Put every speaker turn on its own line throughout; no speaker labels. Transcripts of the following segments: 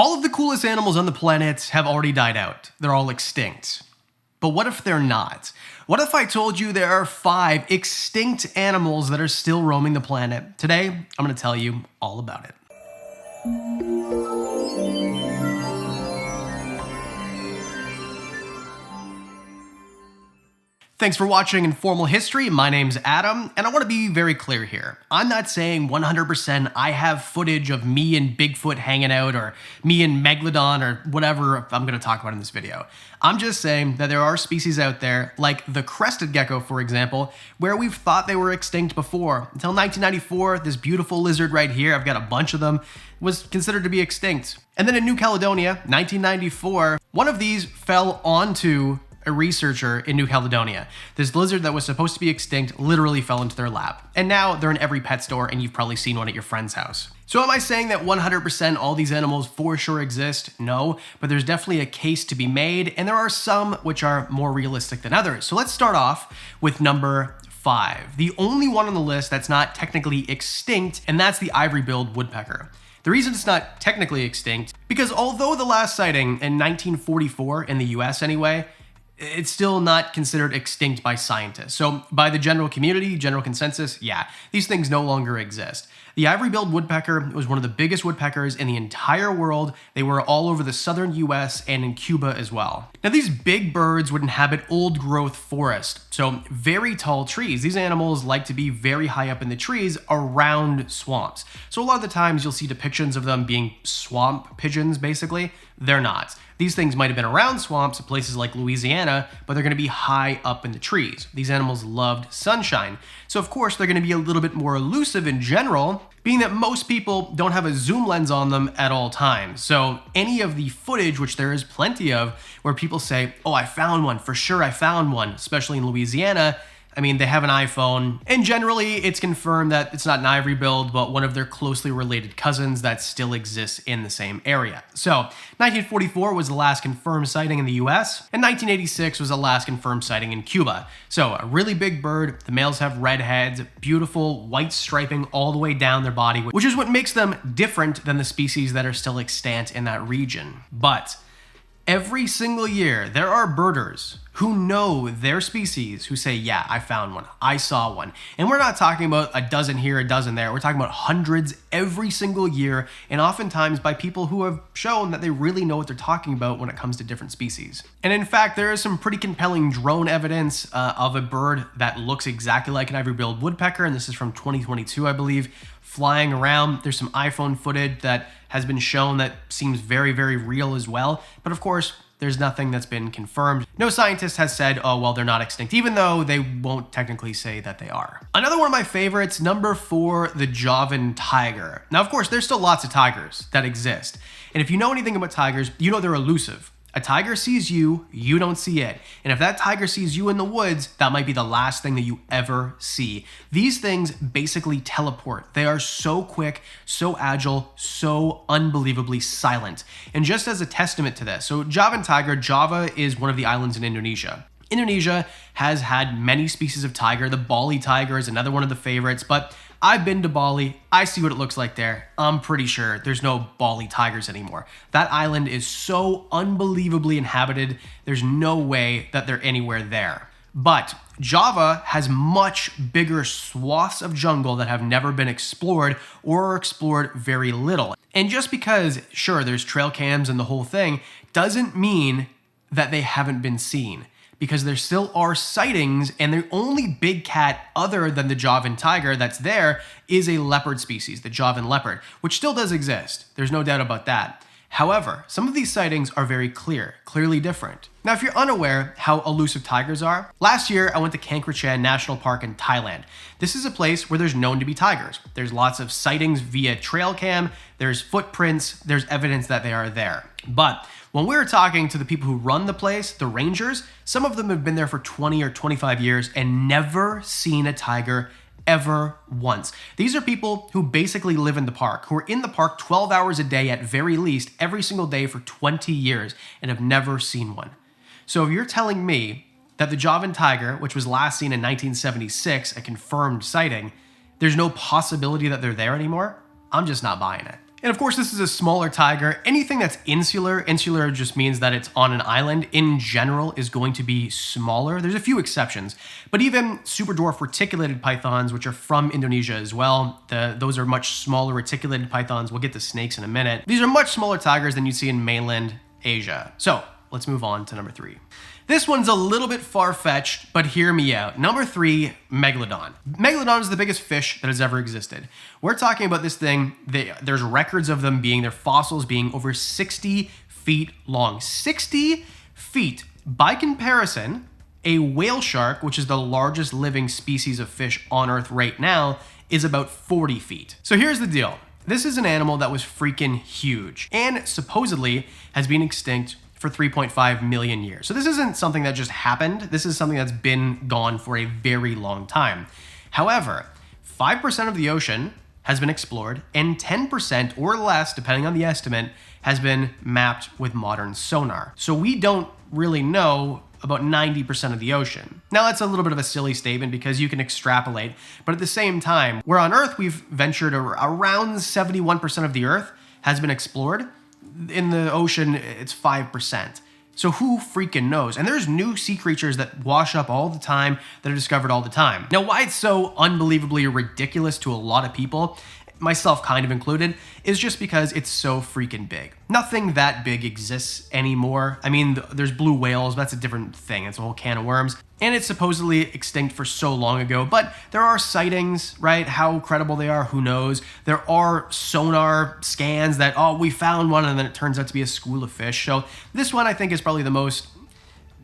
All of the coolest animals on the planet have already died out. They're all extinct. But what if they're not? What if I told you there are 5 extinct animals that are still roaming the planet? Today, I'm going to tell you all about it. Thanks for watching Informal History. My name's Adam, and I want to be very clear here. I'm not saying 100% I have footage of me and Bigfoot hanging out, or me and Megalodon, or whatever I'm going to talk about in this video. I'm just saying that there are species out there, like the crested gecko, for example, where we've thought they were extinct before. Until 1994, this beautiful lizard right here, I've got a bunch of them, was considered to be extinct. And then in New Caledonia, 1994, one of these fell onto a researcher in New Caledonia. This lizard that was supposed to be extinct literally fell into their lap. And now they're in every pet store, and you've probably seen one at your friend's house. So am I saying that 100% all these animals for sure exist? No, but there's definitely a case to be made, and there are some which are more realistic than others. So let's start off with number 5. The only one on the list that's not technically extinct, and that's the ivory-billed woodpecker. The reason it's not technically extinct, because although the last sighting in 1944, in the US anyway, it's still not considered extinct by scientists. So by the general community, general consensus, yeah, these things no longer exist. The ivory-billed woodpecker was one of the biggest woodpeckers in the entire world. They were all over the southern US and in Cuba as well. Now these big birds would inhabit old growth forest, so very tall trees. These animals like to be very high up in the trees around swamps. So a lot of the times you'll see depictions of them being swamp pigeons, basically. They're not. These things might have been around swamps at places like Louisiana, but they're going to be high up in the trees. These animals loved sunshine. So of course they're going to be a little bit more elusive in general, being that most people don't have a zoom lens on them at all times. So any of the footage, which there is plenty of, where people say, oh, I found one, for sure I found one, especially in Louisiana, I mean, they have an iPhone, and generally it's confirmed that it's not an ivory-billed, but one of their closely related cousins that still exists in the same area. So 1944 was the last confirmed sighting in the US, and 1986 was the last confirmed sighting in Cuba. So a really big bird, the males have red heads, beautiful white striping all the way down their body, which is what makes them different than the species that are still extant in that region. But every single year, there are birders who know their species who say, yeah, I found one, I saw one. And we're not talking about a dozen here, a dozen there. We're talking about hundreds every single year, and oftentimes by people who have shown that they really know what they're talking about when it comes to different species. And in fact, there is some pretty compelling drone evidence of a bird that looks exactly like an ivory-billed woodpecker, and this is from 2022, I believe, flying around. There's some iPhone footage that has been shown that seems very, very real as well. But of course, there's nothing that's been confirmed. No scientist has said, oh, well, they're not extinct, even though they won't technically say that they are. Another one of my favorites, number 4, the Tasmanian Tiger. Now, of course, there's still lots of tigers that exist. And if you know anything about tigers, you know they're elusive. A tiger sees you, you don't see it. And if that tiger sees you in the woods, that might be the last thing that you ever see. These things basically teleport. They are so quick, so agile, so unbelievably silent. And just as a testament to this, so Tasmanian Tiger, Java is one of the islands in Indonesia. Indonesia has had many species of tiger. The Bali tiger is another one of the favorites, but I've been to Bali, I see what it looks like there. I'm pretty sure there's no Bali tigers anymore. That island is so unbelievably inhabited, there's no way that they're anywhere there. But Java has much bigger swaths of jungle that have never been explored or are explored very little. And just because, sure, there's trail cams and the whole thing, doesn't mean that they haven't been seen. Because there still are sightings, and the only big cat other than the Javan tiger that's there is a leopard species, the Javan leopard, which still does exist. There's no doubt about that. However, some of these sightings are very clearly different. Now, if you're unaware how elusive tigers are, last year I went to Kankrachan National Park in Thailand. This is a place where there's known to be tigers. There's lots of sightings via trail cam, there's footprints, there's evidence that they are there. But when we were talking to the people who run the place, the rangers, some of them have been there for 20 or 25 years and never seen a tiger ever once. These are people who basically live in the park, who are in the park 12 hours a day at very least, every single day for 20 years, and have never seen one. So if you're telling me that the Javan tiger, which was last seen in 1976, a confirmed sighting, there's no possibility that they're there anymore, I'm just not buying it. And of course, this is a smaller tiger. Anything that's insular just means that it's on an island, in general is going to be smaller. There's a few exceptions, but even super dwarf reticulated pythons, which are from Indonesia as well, those are much smaller reticulated pythons. We'll get to snakes in a minute. These are much smaller tigers than you see in mainland Asia. So let's move on to number 3. This one's a little bit far-fetched, but hear me out. Number 3, Megalodon. Megalodon is the biggest fish that has ever existed. We're talking about this thing, there's records of them being, their fossils being over 60 feet long. 60 feet. By comparison, a whale shark, which is the largest living species of fish on Earth right now, is about 40 feet. So here's the deal. This is an animal that was freaking huge and supposedly has been extinct for 3.5 million years. So this isn't something that just happened. This is something that's been gone for a very long time. However, 5% of the ocean has been explored and 10% or less, depending on the estimate, has been mapped with modern sonar. So we don't really know about 90% of the ocean. Now that's a little bit of a silly statement because you can extrapolate, but at the same time, where on Earth we've ventured around 71% of the Earth has been explored, in the ocean, it's 5%. So who freaking knows? And there's new sea creatures that wash up all the time, that are discovered all the time. Now, why it's so unbelievably ridiculous to a lot of people, myself kind of included, is just because it's so freaking big. Nothing that big exists anymore. I mean, there's blue whales, that's a different thing. It's a whole can of worms. And it's supposedly extinct for so long ago, but there are sightings, right? How credible they are, who knows? There are sonar scans that, oh, we found one, and then it turns out to be a school of fish. So this one I think is probably the most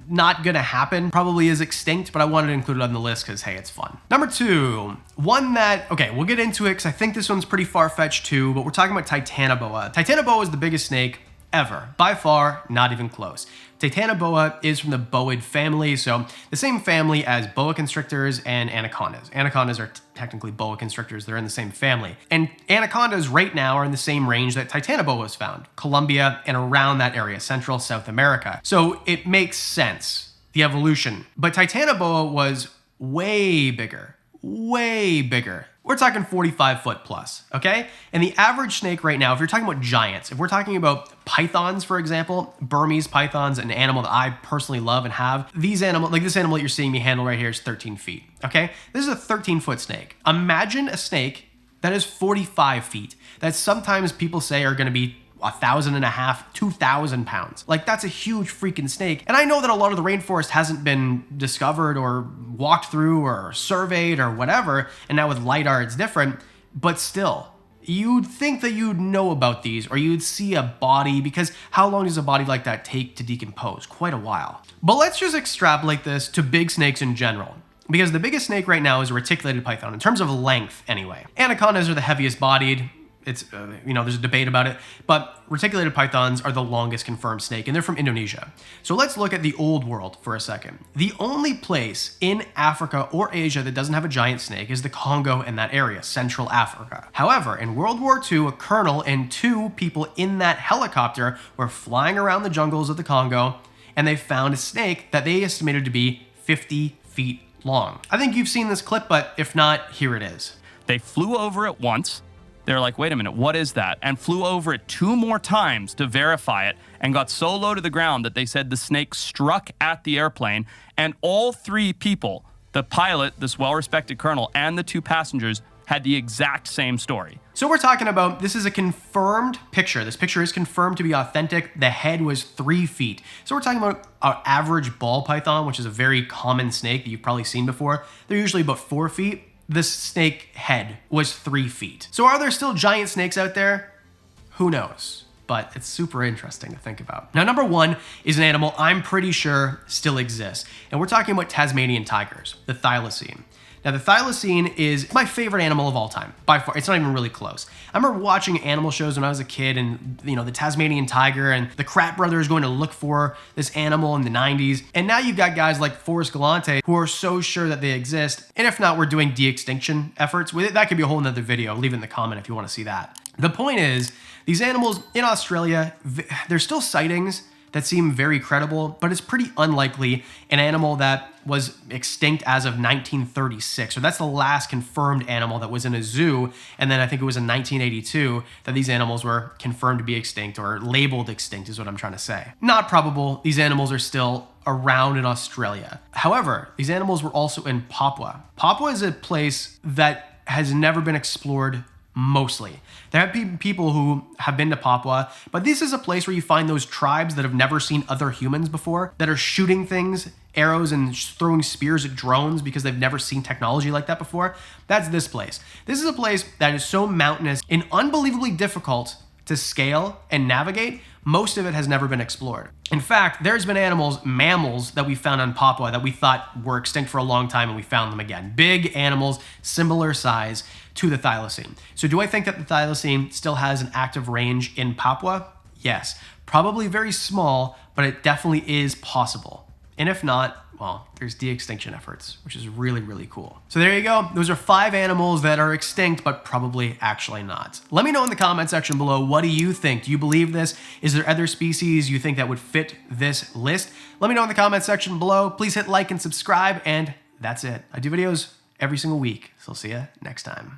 not gonna happen, probably is extinct, but I wanted to include it on the list because, hey, it's fun. Number 2, one that, okay, we'll get into it because I think this one's pretty far-fetched too, but we're talking about Titanoboa. Titanoboa is the biggest snake ever. By far, not even close. Titanoboa is from the boid family, so the same family as boa constrictors and anacondas. Anacondas are technically boa constrictors, they're in the same family. And anacondas right now are in the same range that Titanoboa was found, Colombia and around that area, Central South America. So it makes sense, the evolution. But Titanoboa was way bigger, way bigger. We're talking 45 foot plus, okay? And the average snake right now, if you're talking about giants, if we're talking about pythons, for example, Burmese pythons, an animal that I personally love and have, these animals, like this animal that you're seeing me handle right here is 13 feet, okay? This is a 13-foot snake. Imagine a snake that is 45 feet, that sometimes people say are gonna be 1,500, 2,000 pounds. Like, that's a huge freaking snake. And I know that a lot of the rainforest hasn't been discovered or walked through or surveyed or whatever, and now with LiDAR it's different, but still, you'd think that you'd know about these or you'd see a body, because how long does a body like that take to decompose? Quite a while. But let's just extrapolate this to big snakes in general, because the biggest snake right now is a reticulated python, in terms of length anyway. Anacondas are the heaviest bodied. It's, there's a debate about it, but reticulated pythons are the longest confirmed snake, and they're from Indonesia. So let's look at the old world for a second. The only place in Africa or Asia that doesn't have a giant snake is the Congo and that area, Central Africa. However, in World War II, a colonel and 2 people in that helicopter were flying around the jungles of the Congo, and they found a snake that they estimated to be 50 feet long. I think you've seen this clip, but if not, here it is.
They flew over it once. They're like, wait a minute, what is that? And flew over it 2 more times to verify it, and got so low to the ground that they said the snake struck at the airplane, and all 3 people, the pilot, this well-respected colonel, and the 2 passengers, had the exact same story.
So we're talking about, this is a confirmed picture. This picture is confirmed to be authentic. The head was 3 feet. So we're talking about our average ball python, which is a very common snake that you've probably seen before. They're usually about 4 feet. This snake head was 3 feet. So are there still giant snakes out there? Who knows? But it's super interesting to think about. Now, number 1 is an animal I'm pretty sure still exists. And we're talking about Tasmanian tigers, the Thylacine. Now, the Thylacine is my favorite animal of all time, by far. It's not even really close. I remember watching animal shows when I was a kid, and the Tasmanian Tiger and the Kratt brothers going to look for this animal in the 90s. And now you've got guys like Forrest Galante who are so sure that they exist. And if not, we're doing de-extinction efforts with it. That could be a whole nother video. Leave it in the comment if you want to see that. The point is, these animals in Australia, there's still sightings that seem very credible, but it's pretty unlikely an animal that was extinct as of 1936. So that's the last confirmed animal that was in a zoo. And then I think it was in 1982 that these animals were confirmed to be extinct, or labeled extinct is what I'm trying to say. Not probable. These animals are still around in Australia. However, these animals were also in Papua. Papua is a place that has never been explored mostly. There have been people who have been to Papua, but this is a place where you find those tribes that have never seen other humans before, that are shooting things, arrows, and throwing spears at drones because they've never seen technology like that before. That's this place. This is a place that is so mountainous and unbelievably difficult to scale and navigate. Most of it has never been explored. In fact, there's been mammals that we found on Papua that we thought were extinct for a long time, and we found them again. Big animals, similar size to the thylacine. So do I think that the thylacine still has an active range in Papua? Yes. Probably very small, but it definitely is possible. And if not, well, there's de-extinction efforts, which is really, really cool. So there you go. Those are 5 animals that are extinct, but probably actually not. Let me know in the comment section below, what do you think? Do you believe this? Is there other species you think that would fit this list? Let me know in the comment section below. Please hit like and subscribe, and that's it. I do videos every single week, so I'll see you next time.